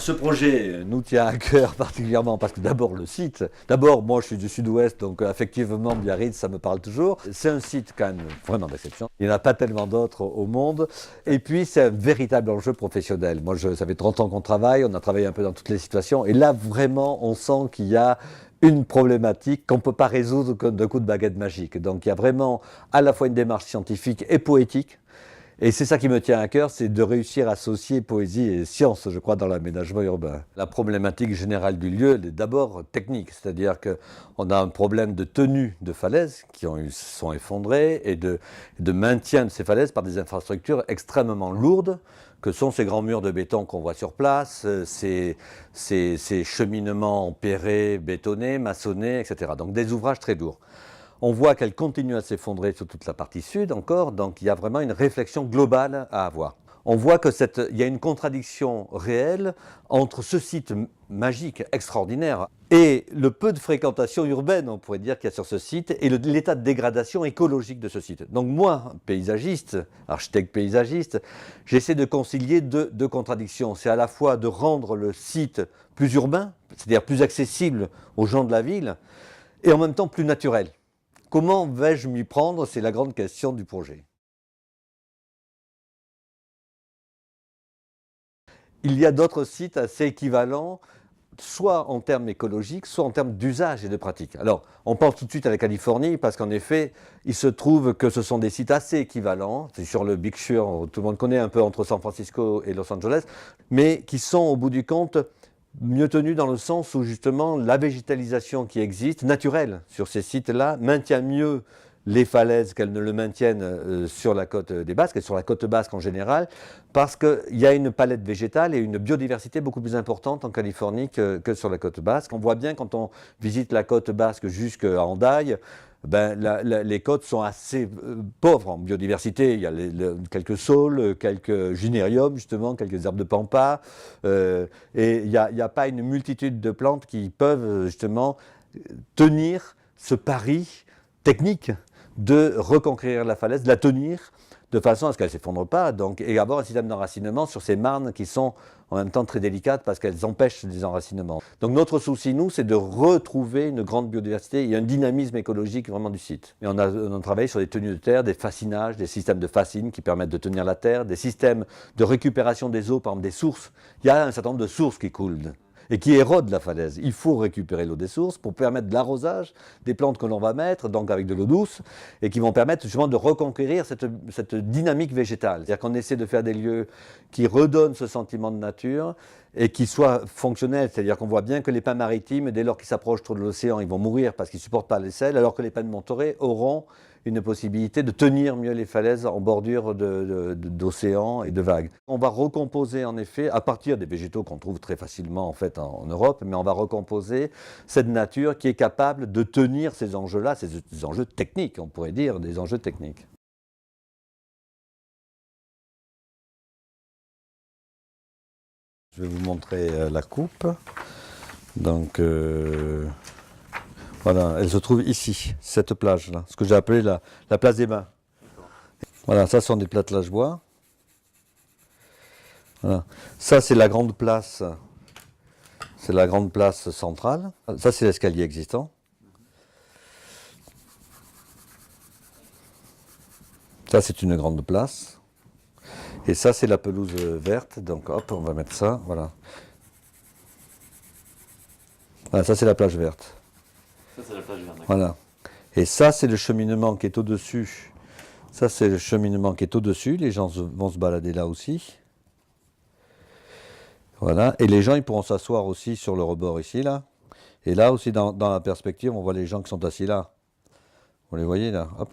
ce projet nous tient à cœur particulièrement parce que d'abord le site, d'abord moi je suis du sud-ouest donc effectivement Biarritz ça me parle toujours. C'est un site quand même vraiment d'exception, il n'y en a pas tellement d'autres au monde et puis c'est un véritable enjeu professionnel. Moi ça fait 30 ans qu'on travaille, on a travaillé un peu dans toutes les situations et là vraiment on sent qu'il y a une problématique qu'on ne peut pas résoudre d'un coup de baguette magique. Donc il y a vraiment à la fois une démarche scientifique et poétique. Et c'est ça qui me tient à cœur, c'est de réussir à associer poésie et science, je crois, dans l'aménagement urbain. La problématique générale du lieu, elle est d'abord technique, c'est-à-dire qu'on a un problème de tenue de falaises qui sont effondrées et de maintien de ces falaises par des infrastructures extrêmement lourdes, que sont ces grands murs de béton qu'on voit sur place, ces cheminements perrés, bétonnés, maçonnés, etc. Donc des ouvrages très lourds. On voit qu'elle continue à s'effondrer sur toute la partie sud encore, donc il y a vraiment une réflexion globale à avoir. On voit qu'il y a une contradiction réelle entre ce site magique, extraordinaire, et le peu de fréquentation urbaine, on pourrait dire, qu'il y a sur ce site, et l'état de dégradation écologique de ce site. Donc moi, paysagiste, architecte paysagiste, j'essaie de concilier deux contradictions. C'est à la fois de rendre le site plus urbain, c'est-à-dire plus accessible aux gens de la ville, et en même temps plus naturel. Comment vais-je m'y prendre? C'est la grande question du projet. Il y a d'autres sites assez équivalents, soit en termes écologiques, soit en termes d'usage et de pratique. Alors, on pense tout de suite à la Californie, parce qu'en effet, il se trouve que ce sont des sites assez équivalents. C'est sur le Big Sur, tout le monde connaît un peu entre San Francisco et Los Angeles, mais qui sont au bout du compte mieux tenus dans le sens où justement la végétalisation qui existe, naturelle sur ces sites-là, maintient mieux les falaises qu'elles ne le maintiennent sur la côte des Basques et sur la côte basque en général, parce qu'il y a une palette végétale et une biodiversité beaucoup plus importante en Californie que sur la côte basque. On voit bien quand on visite la côte basque jusqu'à Hendaye, les côtes sont assez pauvres en biodiversité. Il y a quelques saules, quelques gynériums, justement, quelques herbes de pampa. Et il n'y a pas une multitude de plantes qui peuvent justement tenir ce pari technique de reconquérir la falaise, de la tenir de façon à ce qu'elle ne s'effondre pas, donc, et avoir un système d'enracinement sur ces marnes qui sont en même temps très délicates parce qu'elles empêchent des enracinements. Donc notre souci, nous, c'est de retrouver une grande biodiversité et un dynamisme écologique vraiment du site. Et on a travaillé sur des tenues de terre, des fascinages, des systèmes de fascines qui permettent de tenir la terre, des systèmes de récupération des eaux, par exemple des sources. Il y a un certain nombre de sources qui coulent et qui érodent la falaise. Il faut récupérer l'eau des sources pour permettre de l'arrosage des plantes que l'on va mettre, donc avec de l'eau douce, et qui vont permettre justement de reconquérir cette dynamique végétale. C'est-à-dire qu'on essaie de faire des lieux qui redonnent ce sentiment de nature et qui soient fonctionnels. C'est-à-dire qu'on voit bien que les pins maritimes, dès lors qu'ils s'approchent trop de l'océan, ils vont mourir parce qu'ils ne supportent pas les sels, alors que les pins de Monterey auront une possibilité de tenir mieux les falaises en bordure d'océans et de vagues. On va recomposer en effet, à partir des végétaux qu'on trouve très facilement en fait en Europe, mais on va recomposer cette nature qui est capable de tenir ces enjeux-là, ces enjeux techniques, on pourrait dire, des enjeux techniques. Je vais vous montrer la coupe. Donc, voilà, elle se trouve ici, cette plage-là, ce que j'ai appelé la place des bains. Voilà, ça sont des plateaux bois. Voilà. Ça, c'est la grande place. C'est la grande place centrale. Ça, c'est l'escalier existant. Ça, c'est une grande place. Et ça, c'est la pelouse verte. Donc, hop, on va mettre ça. Voilà. Voilà, ça, c'est la plage verte. Ça, c'est la plage verte. Voilà. Et ça, c'est le cheminement qui est au-dessus. Ça, c'est le cheminement qui est au-dessus. Les gens vont se balader là aussi. Voilà. Et les gens, ils pourront s'asseoir aussi sur le rebord ici, là. Et là aussi, dans la perspective, on voit les gens qui sont assis là. Vous les voyez, là. Hop.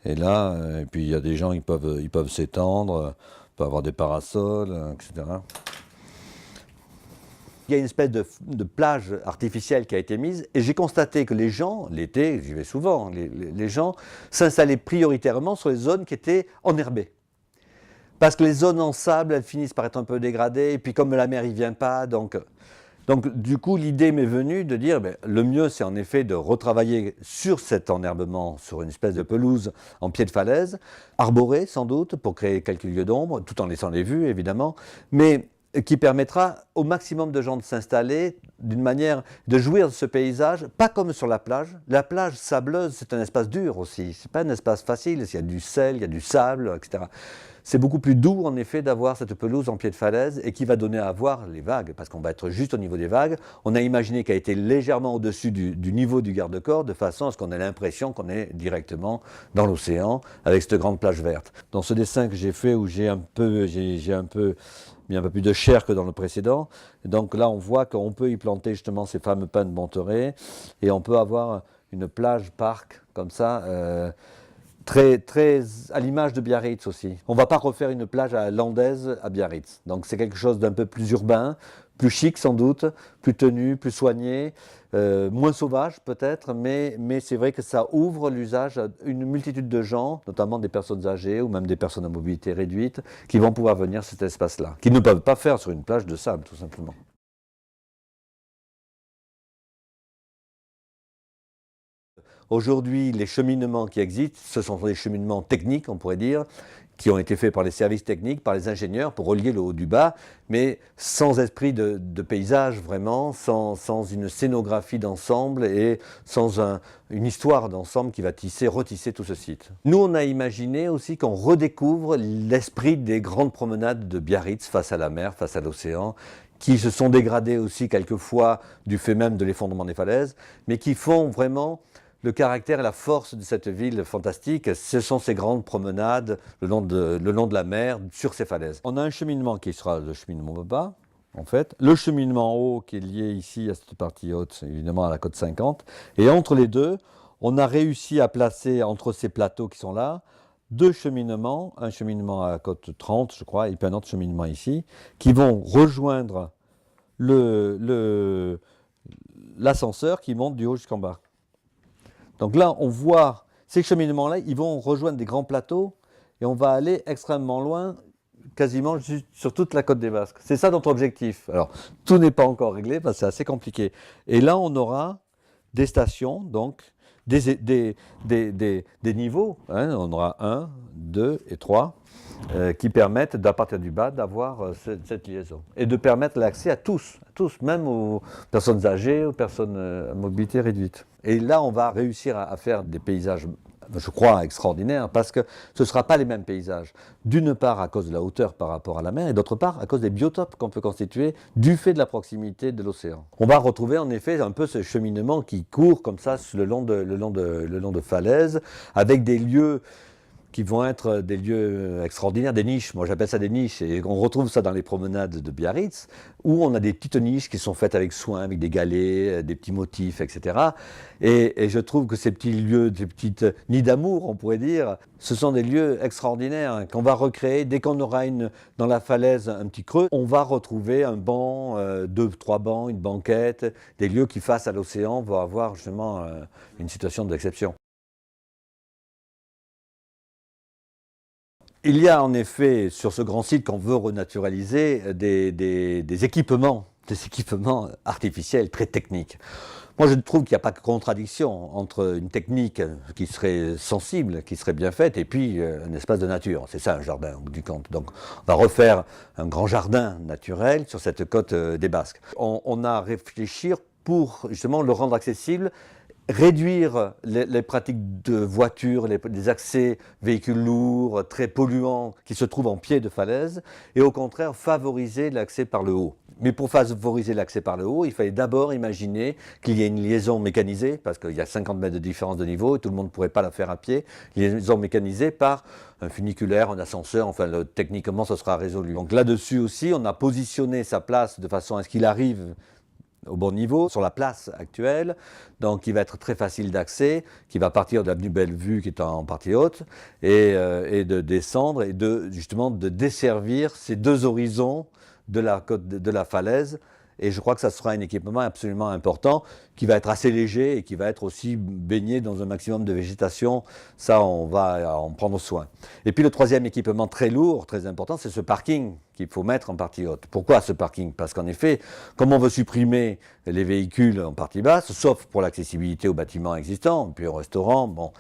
Et là, et puis il y a des gens, ils peuvent s'étendre, peuvent avoir des parasols, etc. Il y a une espèce de plage artificielle qui a été mise et j'ai constaté que les gens, l'été, j'y vais souvent, les gens s'installaient prioritairement sur les zones qui étaient enherbées. Parce que les zones en sable, elles finissent par être un peu dégradées et puis comme la mer, il ne vient pas, donc du coup, l'idée m'est venue de dire, le mieux, c'est en effet de retravailler sur cet enherbement, sur une espèce de pelouse en pied de falaise, arborée sans doute, pour créer quelques lieux d'ombre, tout en laissant les vues, évidemment, mais qui permettra au maximum de gens de s'installer d'une manière de jouir de ce paysage, pas comme sur la plage. La plage sableuse, c'est un espace dur aussi, c'est pas un espace facile, il y a du sel, il y a du sable, etc. C'est beaucoup plus doux en effet d'avoir cette pelouse en pied de falaise et qui va donner à voir les vagues, parce qu'on va être juste au niveau des vagues. On a imaginé qu'elle était légèrement au-dessus du niveau du garde-corps, de façon à ce qu'on ait l'impression qu'on est directement dans l'océan avec cette grande plage verte. Dans ce dessin que j'ai fait où j'ai un peu mis un peu plus de chair que dans le précédent, donc là on voit qu'on peut y planter justement ces fameux pins de Monterey et on peut avoir une plage parc comme ça. Très à l'image de Biarritz aussi. On ne va pas refaire une plage à landaise à Biarritz. Donc c'est quelque chose d'un peu plus urbain, plus chic sans doute, plus tenu, plus soigné, moins sauvage peut-être, mais c'est vrai que ça ouvre l'usage à une multitude de gens, notamment des personnes âgées ou même des personnes à mobilité réduite, qui vont pouvoir venir à cet espace-là, qui ne peuvent pas faire sur une plage de sable tout simplement. Aujourd'hui, les cheminements qui existent, ce sont des cheminements techniques, on pourrait dire, qui ont été faits par les services techniques, par les ingénieurs, pour relier le haut du bas, mais sans esprit de paysage vraiment, sans une scénographie d'ensemble et sans une histoire d'ensemble qui va retisser tout ce site. Nous, on a imaginé aussi qu'on redécouvre l'esprit des grandes promenades de Biarritz face à la mer, face à l'océan, qui se sont dégradées aussi quelquefois du fait même de l'effondrement des falaises, mais qui font vraiment le caractère et la force de cette ville fantastique. Ce sont ces grandes promenades le long de la mer, sur ces falaises. On a un cheminement qui sera le cheminement bas, en fait. Le cheminement en haut qui est lié ici à cette partie haute, évidemment à la côte 50. Et entre les deux, on a réussi à placer entre ces plateaux qui sont là, deux cheminements, un cheminement à la côte 30, je crois, et puis un autre cheminement ici, qui vont rejoindre l'ascenseur qui monte du haut jusqu'en bas. Donc là, on voit ces cheminements-là, ils vont rejoindre des grands plateaux et on va aller extrêmement loin, quasiment sur toute la côte des Basques. C'est ça notre objectif. Alors, tout n'est pas encore réglé parce que c'est assez compliqué. Et là, on aura des stations, donc des niveaux. Hein, on aura 1, 2 et 3 qui permettent, à partir du bas, d'avoir cette liaison. Et de permettre l'accès à tous, même aux personnes âgées, aux personnes à mobilité réduite. Et là, on va réussir à faire des paysages, je crois, extraordinaires, parce que ce ne sera pas les mêmes paysages. D'une part, à cause de la hauteur par rapport à la mer, et d'autre part, à cause des biotopes qu'on peut constituer du fait de la proximité de l'océan. On va retrouver en effet un peu ce cheminement qui court comme ça le long de falaises, avec des lieux qui vont être des lieux extraordinaires, des niches. Moi, j'appelle ça des niches. Et on retrouve ça dans les promenades de Biarritz, où on a des petites niches qui sont faites avec soin, avec des galets, des petits motifs, etc. Et je trouve que ces petits lieux, ces petites nids d'amour, on pourrait dire, ce sont des lieux extraordinaires qu'on va recréer. Dès qu'on aura dans la falaise un petit creux, on va retrouver un banc, 2, 3 bancs, une banquette, des lieux qui, face à l'océan, vont avoir justement une situation d'exception. Il y a en effet sur ce grand site qu'on veut renaturaliser des équipements artificiels très techniques. Moi je trouve qu'il n'y a pas de contradiction entre une technique qui serait sensible, qui serait bien faite, et puis un espace de nature. C'est ça un jardin au bout du compte. Donc on va refaire un grand jardin naturel sur cette côte des Basques. On a à réfléchir pour justement le rendre accessible, réduire les pratiques de voitures, les accès véhicules lourds, très polluants, qui se trouvent en pied de falaise, et au contraire favoriser l'accès par le haut. Mais pour favoriser l'accès par le haut, il fallait d'abord imaginer qu'il y ait une liaison mécanisée, parce qu'il y a 50 mètres de différence de niveau, et tout le monde ne pourrait pas la faire à pied, liaison mécanisée par un funiculaire, un ascenseur, enfin techniquement ce sera résolu. Donc là-dessus aussi, on a positionné sa place de façon à ce qu'il arrive au bon niveau, sur la place actuelle, donc qui va être très facile d'accès, qui va partir de l'avenue Bellevue qui est en partie haute, et de descendre et justement de desservir ces deux horizons de la falaise. Et je crois que ça sera un équipement absolument important, qui va être assez léger et qui va être aussi baigné dans un maximum de végétation. Ça, on va en prendre soin. Et puis le troisième équipement très lourd, très important, c'est ce parking qu'il faut mettre en partie haute. Pourquoi ce parking? Parce qu'en effet, comme on veut supprimer les véhicules en partie basse, sauf pour l'accessibilité aux bâtiments existants, puis au restaurant, bon,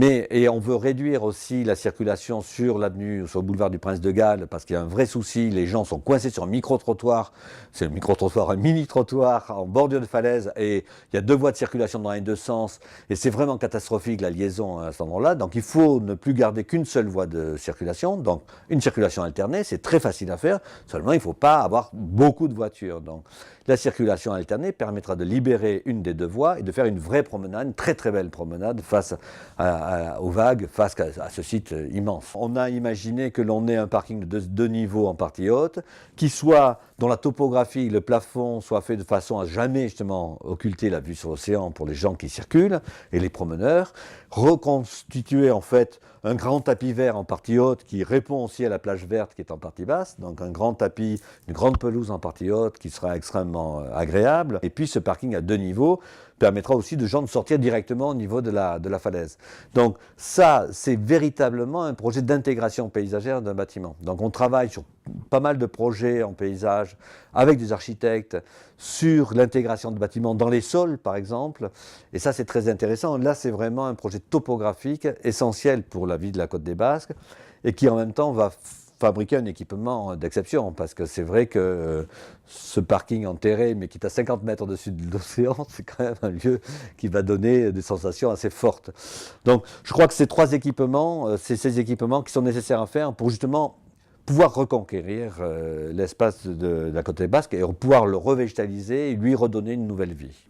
et on veut réduire aussi la circulation sur l'avenue, sur le boulevard du Prince de Galles, parce qu'il y a un vrai souci, les gens sont coincés sur un micro-trottoir, c'est un micro-trottoir, un mini-trottoir en bordure de falaise, et il y a 2 voies de circulation dans les 2 sens, et c'est vraiment catastrophique la liaison à cet endroit-là, donc il faut ne plus garder qu'une seule voie de circulation, donc une circulation alternée, c'est très facile à faire, seulement il ne faut pas avoir beaucoup de voitures. Donc la circulation alternée permettra de libérer une des 2 voies et de faire une vraie promenade, une très très belle promenade face aux vagues, face à ce site immense. On a imaginé que l'on ait un parking de 2 niveaux en partie haute, qui soit, dont la topographie, le plafond soit fait de façon à jamais justement occulter la vue sur l'océan pour les gens qui circulent et les promeneurs, reconstituer en fait un grand tapis vert en partie haute qui répond aussi à la plage verte qui est en partie basse, donc un grand tapis, une grande pelouse en partie haute qui sera extrêmement agréable. Et puis ce parking à 2 niveaux permettra aussi de gens de sortir directement au niveau de la falaise. Donc ça, c'est véritablement un projet d'intégration paysagère d'un bâtiment. Donc on travaille sur pas mal de projets en paysage avec des architectes sur l'intégration de bâtiments dans les sols par exemple, et ça c'est très intéressant. Là c'est vraiment un projet topographique essentiel pour la vie de la Côte des Basques et qui en même temps va fabriquer un équipement d'exception, parce que c'est vrai que ce parking enterré, mais qui est à 50 mètres au-dessus de l'océan, c'est quand même un lieu qui va donner des sensations assez fortes. Donc je crois que ces 3 équipements, c'est ces équipements qui sont nécessaires à faire pour justement pouvoir reconquérir l'espace de la Côte des Basques et pouvoir le revégétaliser et lui redonner une nouvelle vie.